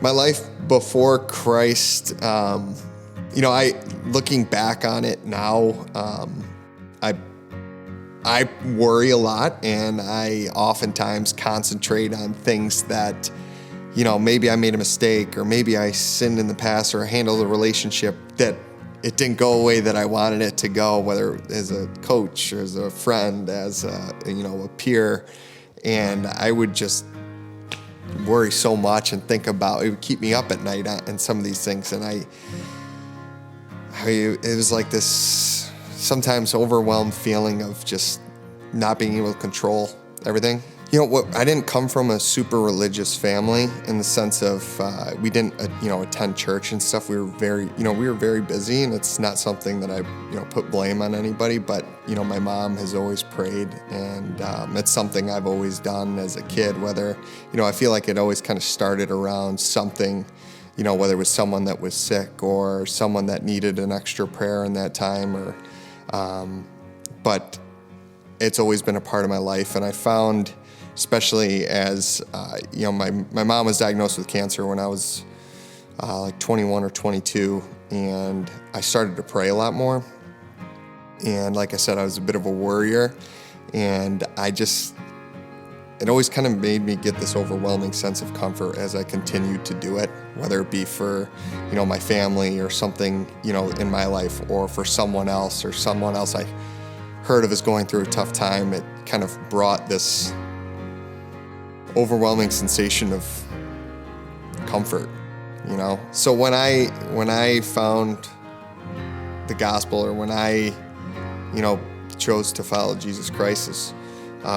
My life before Christ, looking back on it now, I worry a lot, and I oftentimes concentrate on things that, maybe I made a mistake, or maybe I sinned in the past, or handled a relationship that it didn't go away that I wanted it to go, whether as a coach, or as a friend, as a peer. And I would just worry so much and think about it. Would keep me up at night and some of these things. And it was like this sometimes overwhelmed feeling of just not being able to control everything. I didn't come from a super religious family in the sense of we didn't attend church and stuff. We were very busy, and it's not something that I put blame on anybody. But my mom has always prayed, and it's something I've always done as a kid. Whether I feel like it always kind of started around something, whether it was someone that was sick or someone that needed an extra prayer in that time, but it's always been a part of my life. And I found, especially as, my mom was diagnosed with cancer when I was like 21 or 22, and I started to pray a lot more. And like I said, I was a bit of a worrier, and it always kind of made me get this overwhelming sense of comfort as I continued to do it, whether it be for, my family or something, in my life, or for someone else I heard of as going through a tough time. It kind of brought this overwhelming sensation of comfort, So when I found the gospel, or when I, chose to follow Jesus Christ,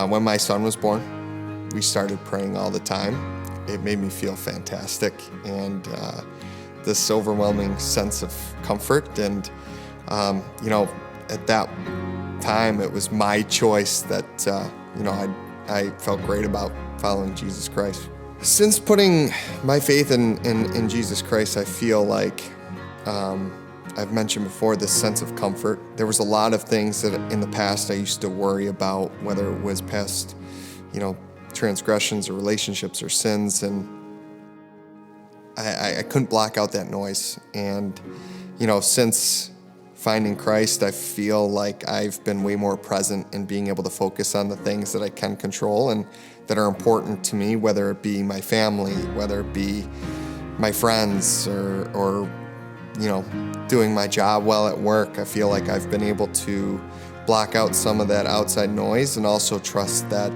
when my son was born, we started praying all the time. It made me feel fantastic, and this overwhelming sense of comfort. And at that time, it was my choice that I felt great about following Jesus Christ. Since putting my faith in Jesus Christ, I feel like I've mentioned before, this sense of comfort. There was a lot of things that in the past I used to worry about, whether it was past, transgressions or relationships or sins, and I couldn't block out that noise. And, since finding Christ, I feel like I've been way more present in being able to focus on the things that I can control and that are important to me, whether it be my family, whether it be my friends, or doing my job well at work. I feel like I've been able to block out some of that outside noise, and also trust that,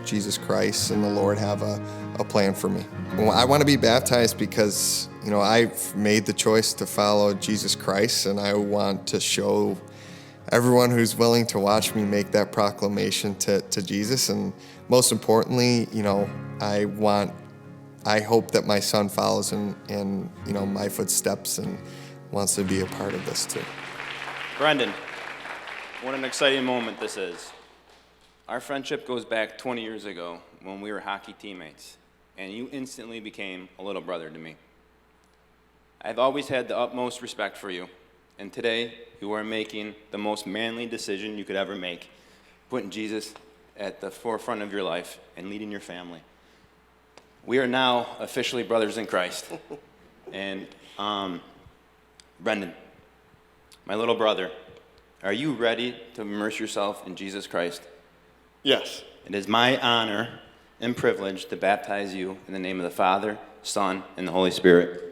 Jesus Christ and the Lord have a plan for me. I want to be baptized because, I've made the choice to follow Jesus Christ, and I want to show everyone who's willing to watch me make that proclamation to Jesus. And most importantly, I hope that my son follows in my footsteps and wants to be a part of this too. Brendan, what an exciting moment this is. Our friendship goes back 20 years ago when we were hockey teammates, and you instantly became a little brother to me. I've always had the utmost respect for you, and today you are making the most manly decision you could ever make, putting Jesus at the forefront of your life and leading your family. We are now officially brothers in Christ. And Brendan, my little brother, are you ready to immerse yourself in Jesus Christ? Yes. It is my honor and privilege to baptize you in the name of the Father, Son, and the Holy Spirit.